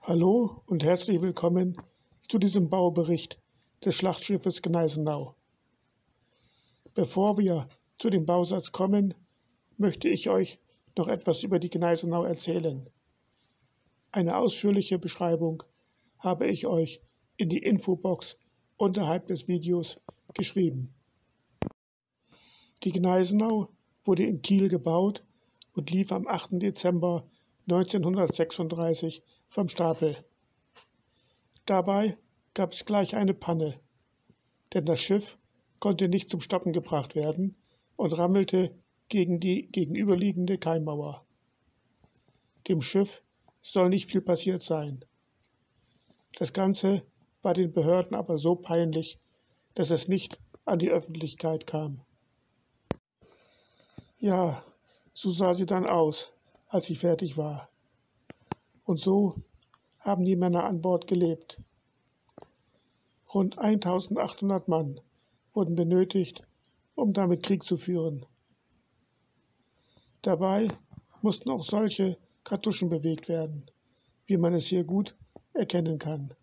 Hallo und herzlich willkommen zu diesem Baubericht des Schlachtschiffes Gneisenau. Bevor wir zu dem Bausatz kommen, möchte ich euch noch etwas über die Gneisenau erzählen. Eine ausführliche Beschreibung habe ich euch in die Infobox unterhalb des Videos geschrieben. Die Gneisenau wurde in Kiel gebaut und lief am 8. Dezember 1936 vom Stapel. Dabei gab es gleich eine Panne, denn das Schiff konnte nicht zum Stoppen gebracht werden und rammelte gegen die gegenüberliegende Kaimauer. Dem Schiff soll nicht viel passiert sein. Das Ganze war den Behörden aber so peinlich, dass es nicht an die Öffentlichkeit kam. Ja, so sah sie dann aus, als sie fertig war. Und so haben die Männer an Bord gelebt. Rund 1800 Mann wurden benötigt, um damit Krieg zu führen. Dabei mussten auch solche Kartuschen bewegt werden, wie man es hier gut erkennen kann.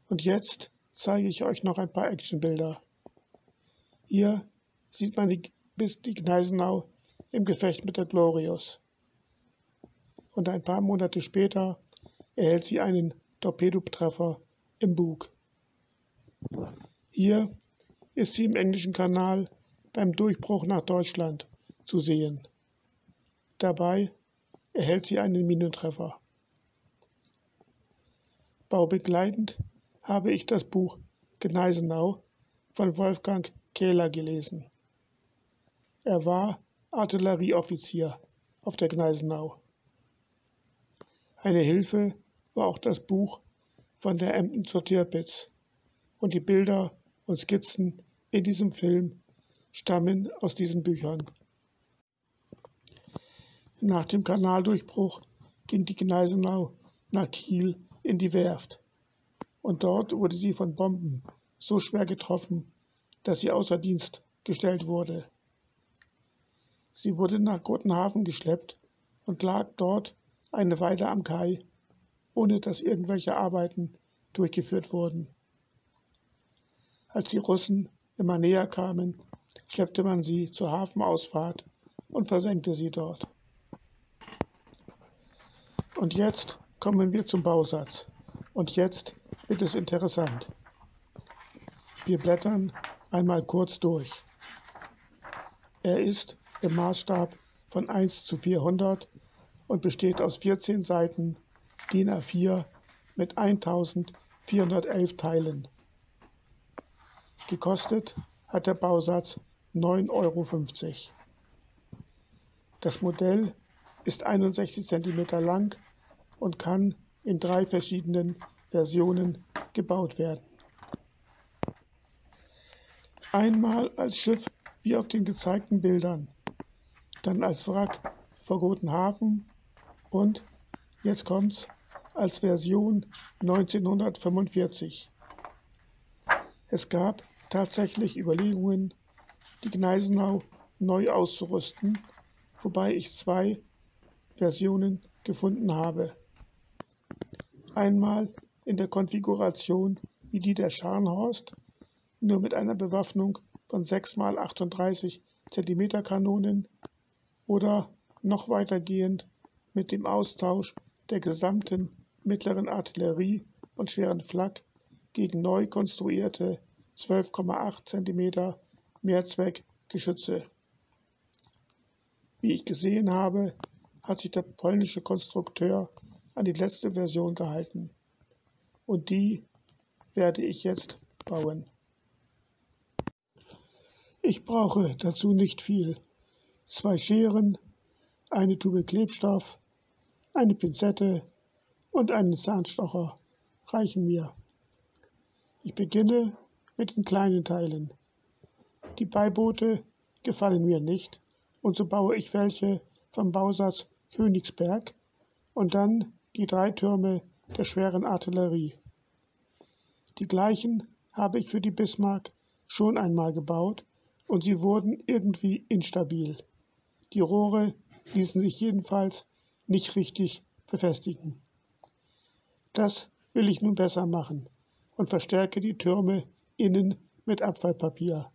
Und jetzt zeige ich euch noch ein paar Actionbilder. Hier sieht man die Gneisenau im Gefecht mit der Glorious. Und ein paar Monate später erhält sie einen Torpedotreffer im Bug. Hier ist sie im Englischen Kanal beim Durchbruch nach Deutschland zu sehen. Dabei erhält sie einen Minentreffer. Baubegleitend habe ich das Buch Gneisenau von Wolfgang Kähler gelesen. Er war Artillerieoffizier auf der Gneisenau. Eine Hilfe war auch das Buch von der Emden zur Tirpitz, und die Bilder und Skizzen in diesem Film stammen aus diesen Büchern. Nach dem Kanaldurchbruch ging die Gneisenau nach Kiel in die Werft, und dort wurde sie von Bomben so schwer getroffen, dass sie außer Dienst gestellt wurde. Sie wurde nach Gotenhafen geschleppt und lag dort eine Weile am Kai, ohne dass irgendwelche Arbeiten durchgeführt wurden. Als die Russen immer näher kamen, schleppte man sie zur Hafenausfahrt und versenkte sie dort. Und jetzt kommen wir zum Bausatz. Und jetzt wird es interessant. Wir blättern einmal kurz durch. Er ist im Maßstab von 1:400 und besteht aus 14 Seiten DIN A4 mit 1411 Teilen. Gekostet hat der Bausatz 9,50 €. Das Modell ist 61 cm lang und kann in 3 verschiedenen Versionen gebaut werden. Einmal als Schiff wie auf den gezeigten Bildern, dann als Wrack vor Gotenhafen und, jetzt kommt's, als Version 1945. Es gab tatsächlich Überlegungen, die Gneisenau neu auszurüsten, wobei ich 2 Versionen gefunden habe. Einmal in der Konfiguration wie die der Scharnhorst, nur mit einer Bewaffnung von 6x38 cm Kanonen, oder noch weitergehend mit dem Austausch der gesamten mittleren Artillerie und schweren Flak gegen neu konstruierte 12,8 cm Mehrzweckgeschütze. Wie ich gesehen habe, hat sich der polnische Konstrukteur an die letzte Version gehalten. Und die werde ich jetzt bauen. Ich brauche dazu nicht viel. 2 Scheren, eine Tube Klebstoff, eine Pinzette und einen Zahnstocher reichen mir. Ich beginne mit den kleinen Teilen. Die Beiboote gefallen mir nicht, und so baue ich welche vom Bausatz Königsberg und dann die 3 Türme der schweren Artillerie. Die gleichen habe ich für die Bismarck schon einmal gebaut, und sie wurden irgendwie instabil. Die Rohre ließen sich jedenfalls nicht richtig befestigen. Das will ich nun besser machen und verstärke die Türme innen mit Abfallpapier.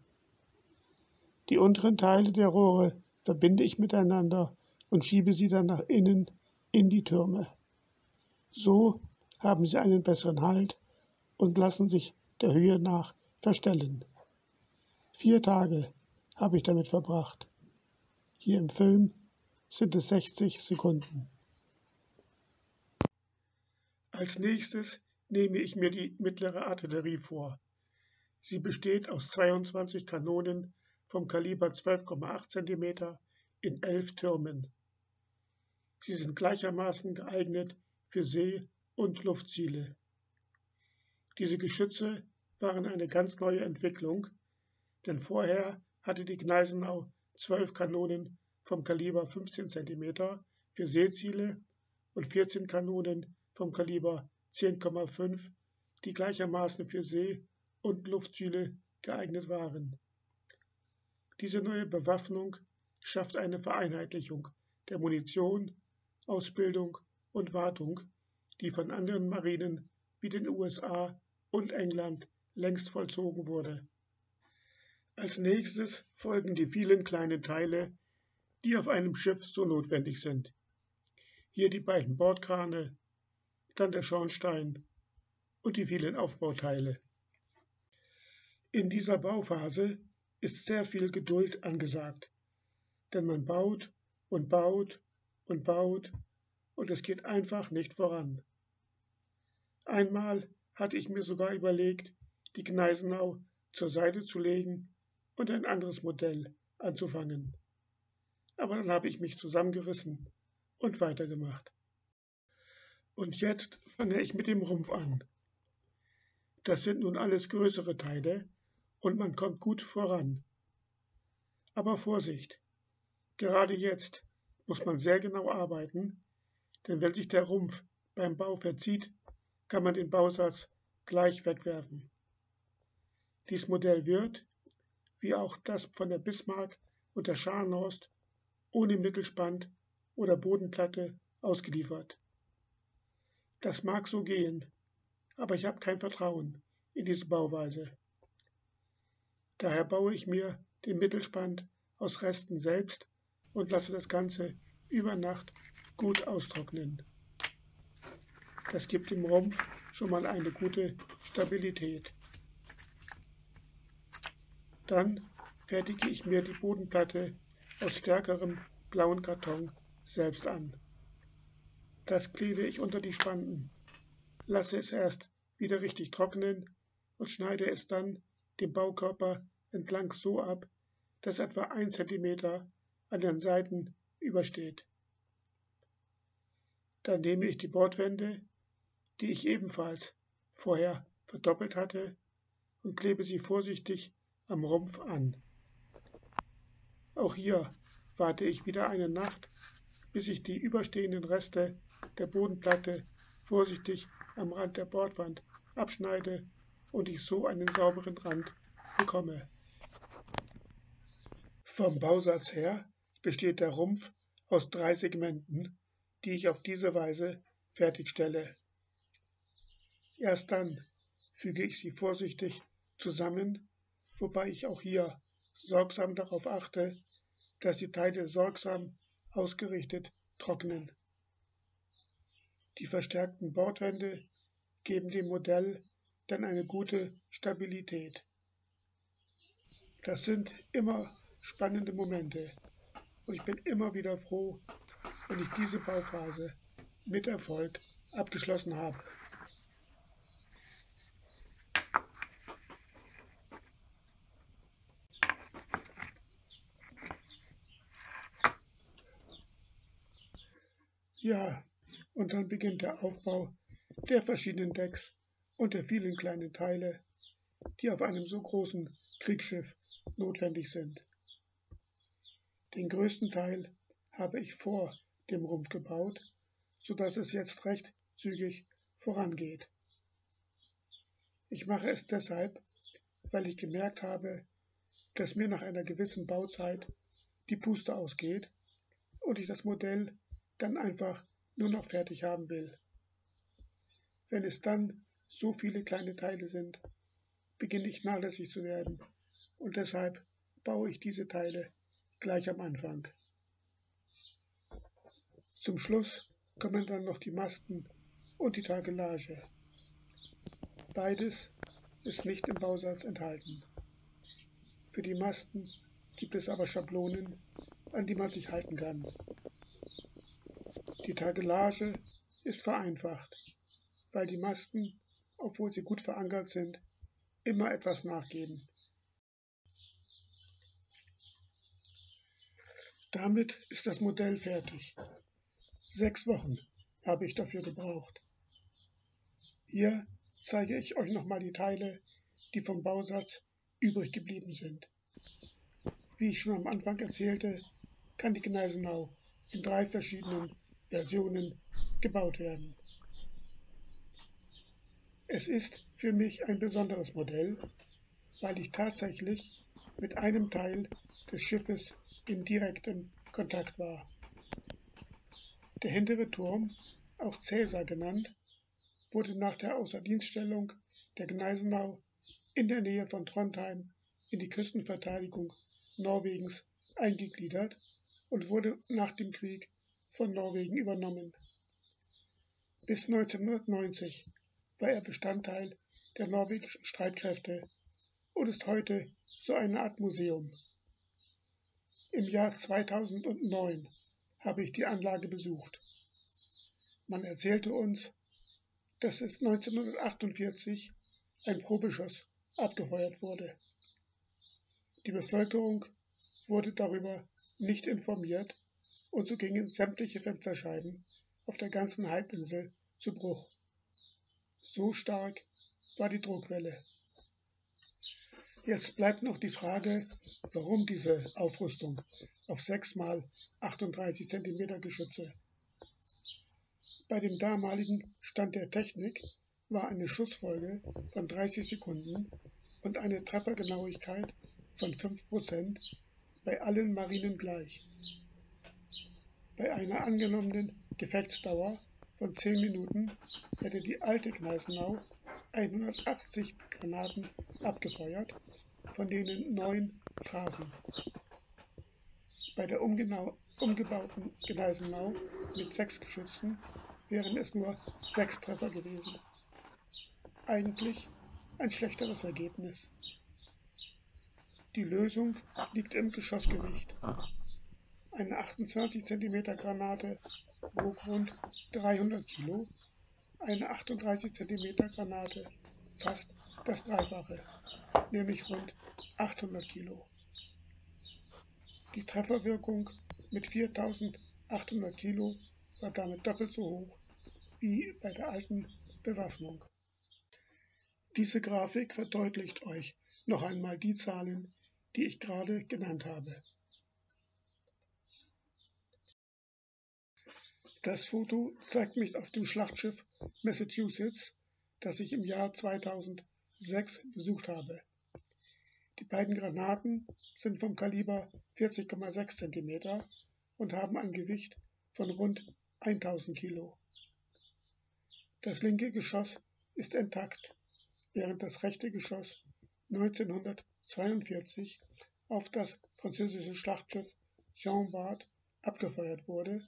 Die unteren Teile der Rohre verbinde ich miteinander und schiebe sie dann nach innen in die Türme. So haben sie einen besseren Halt und lassen sich der Höhe nach verstellen. 4 Tage habe ich damit verbracht. Hier im Film sind es 60 Sekunden. Als nächstes nehme ich mir die mittlere Artillerie vor. Sie besteht aus 22 Kanonen vom Kaliber 12,8 cm in 11 Türmen. Sie sind gleichermaßen geeignet für See- und Luftziele. Diese Geschütze waren eine ganz neue Entwicklung, denn vorher hatte die Gneisenau 12 Kanonen vom Kaliber 15 cm für Seeziele und 14 Kanonen vom Kaliber 10,5, die gleichermaßen für See- und Luftziele geeignet waren. Diese neue Bewaffnung schafft eine Vereinheitlichung der Munition, Ausbildung und Wartung, die von anderen Marinen wie den USA und England längst vollzogen wurde. Als nächstes folgen die vielen kleinen Teile, die auf einem Schiff so notwendig sind. Hier die beiden Bordkrane, dann der Schornstein und die vielen Aufbauteile. In dieser Bauphase ist sehr viel Geduld angesagt, denn man baut und baut und baut und es geht einfach nicht voran. Einmal hatte ich mir sogar überlegt, die Gneisenau zur Seite zu legen und ein anderes Modell anzufangen. Aber dann habe ich mich zusammengerissen und weitergemacht. Und jetzt fange ich mit dem Rumpf an. Das sind nun alles größere Teile und man kommt gut voran. Aber Vorsicht, gerade jetzt muss man sehr genau arbeiten, denn wenn sich der Rumpf beim Bau verzieht, kann man den Bausatz gleich wegwerfen. Dies Modell wird, wie auch das von der Bismarck und der Scharnhorst, ohne Mittelspant oder Bodenplatte ausgeliefert. Das mag so gehen, aber ich habe kein Vertrauen in diese Bauweise. Daher baue ich mir den Mittelspant aus Resten selbst und lasse das Ganze über Nacht gut austrocknen. Das gibt dem Rumpf schon mal eine gute Stabilität. Dann fertige ich mir die Bodenplatte aus stärkerem blauen Karton selbst an. Das klebe ich unter die Spanten, lasse es erst wieder richtig trocknen und schneide es dann dem Baukörper entlang so ab, dass etwa 1 cm an den Seiten übersteht. Dann nehme ich die Bordwände, die ich ebenfalls vorher verdoppelt hatte, und klebe sie vorsichtig am Rumpf an. Auch hier warte ich wieder eine Nacht, bis ich die überstehenden Reste der Bodenplatte vorsichtig am Rand der Bordwand abschneide und ich so einen sauberen Rand bekomme. Vom Bausatz her besteht der Rumpf aus 3 Segmenten, die ich auf diese Weise fertigstelle. Erst dann füge ich sie vorsichtig zusammen, wobei ich auch hier sorgsam darauf achte, dass die Teile sorgsam ausgerichtet trocknen. Die verstärkten Bordwände geben dem Modell dann eine gute Stabilität. Das sind immer spannende Momente und ich bin immer wieder froh, wenn ich diese Bauphase mit Erfolg abgeschlossen habe. Ja, und dann beginnt der Aufbau der verschiedenen Decks und der vielen kleinen Teile, die auf einem so großen Kriegsschiff notwendig sind. Den größten Teil habe ich vor dem Rumpf gebaut, sodass es jetzt recht zügig vorangeht. Ich mache es deshalb, weil ich gemerkt habe, dass mir nach einer gewissen Bauzeit die Puste ausgeht und ich das Modell dann einfach nur noch fertig haben will. Wenn es dann so viele kleine Teile sind, beginne ich nachlässig zu werden und deshalb baue ich diese Teile gleich am Anfang. Zum Schluss kommen dann noch die Masten und die Takelage. Beides ist nicht im Bausatz enthalten. Für die Masten gibt es aber Schablonen, an die man sich halten kann. Die Takelage ist vereinfacht, weil die Masten, obwohl sie gut verankert sind, immer etwas nachgeben. Damit ist das Modell fertig. 6 Wochen habe ich dafür gebraucht. Hier zeige ich euch nochmal die Teile, die vom Bausatz übrig geblieben sind. Wie ich schon am Anfang erzählte, kann die Gneisenau in 3 verschiedenen Versionen gebaut werden. Es ist für mich ein besonderes Modell, weil ich tatsächlich mit einem Teil des Schiffes in direktem Kontakt war. Der hintere Turm, auch Cäsar genannt, wurde nach der Außerdienststellung der Gneisenau in der Nähe von Trondheim in die Küstenverteidigung Norwegens eingegliedert und wurde nach dem Krieg von Norwegen übernommen. Bis 1990 war er Bestandteil der norwegischen Streitkräfte und ist heute so eine Art Museum. Im Jahr 2009 habe ich die Anlage besucht. Man erzählte uns, dass es 1948 ein Probeschuss abgefeuert wurde. Die Bevölkerung wurde darüber nicht informiert und so gingen sämtliche Fensterscheiben auf der ganzen Halbinsel zu Bruch. So stark war die Druckwelle. Jetzt bleibt noch die Frage, warum diese Aufrüstung auf 6 x 38 cm Geschütze. Bei dem damaligen Stand der Technik war eine Schussfolge von 30 Sekunden und eine Treffergenauigkeit von 5% bei allen Marinen gleich. Bei einer angenommenen Gefechtsdauer von 10 Minuten hätte die alte Gneisenau 180 Granaten abgefeuert, von denen 9 trafen. Bei der umgebauten Gneisenau mit 6 Geschützen wären es nur 6 Treffer gewesen. Eigentlich ein schlechteres Ergebnis. Die Lösung liegt im Geschossgewicht. Eine 28 cm Granate wog rund 300 Kilo, eine 38 cm Granate fast das Dreifache, nämlich rund 800 Kilo. Die Trefferwirkung mit 4800 Kilo war damit doppelt so hoch wie bei der alten Bewaffnung. Diese Grafik verdeutlicht euch noch einmal die Zahlen, die ich gerade genannt habe. Das Foto zeigt mich auf dem Schlachtschiff Massachusetts, das ich im Jahr 2006 besucht habe. Die beiden Granaten sind vom Kaliber 40,6 cm und haben ein Gewicht von rund 1000 Kilo. Das linke Geschoss ist intakt, während das rechte Geschoss 1942 auf das französische Schlachtschiff Jean Bart abgefeuert wurde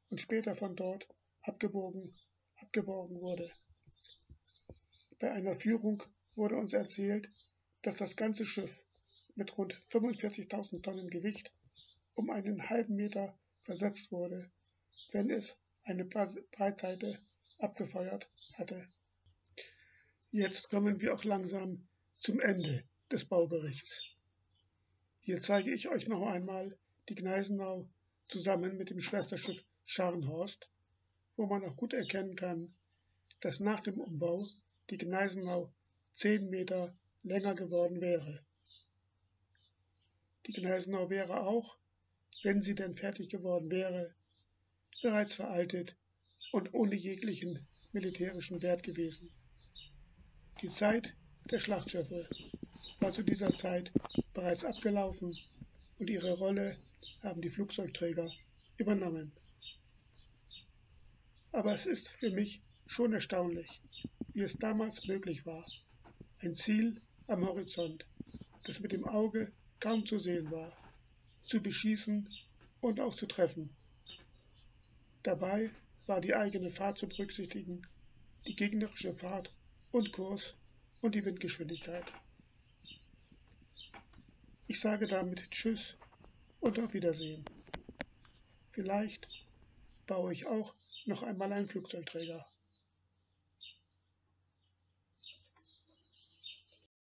und später von dort abgeborgen wurde. Bei einer Führung wurde uns erzählt, dass das ganze Schiff mit rund 45.000 Tonnen Gewicht um einen halben Meter versetzt wurde, wenn es eine Breitseite abgefeuert hatte. Jetzt kommen wir auch langsam zum Ende des Bauberichts. Hier zeige ich euch noch einmal die Gneisenau zusammen mit dem Schwesterschiff Scharnhorst, wo man auch gut erkennen kann, dass nach dem Umbau die Gneisenau 10 Meter länger geworden wäre. Die Gneisenau wäre auch, wenn sie denn fertig geworden wäre, bereits veraltet und ohne jeglichen militärischen Wert gewesen. Die Zeit der Schlachtschiffe war zu dieser Zeit bereits abgelaufen und ihre Rolle haben die Flugzeugträger übernommen. Aber es ist für mich Schon erstaunlich, wie es damals möglich war. Ein Ziel am Horizont, das mit dem Auge kaum zu sehen war, zu beschießen und auch zu treffen. Dabei war die eigene Fahrt zu berücksichtigen, die gegnerische Fahrt und Kurs und die Windgeschwindigkeit. Ich sage damit Tschüss und auf Wiedersehen. Vielleicht baue ich auch noch einmal einen Flugzeugträger.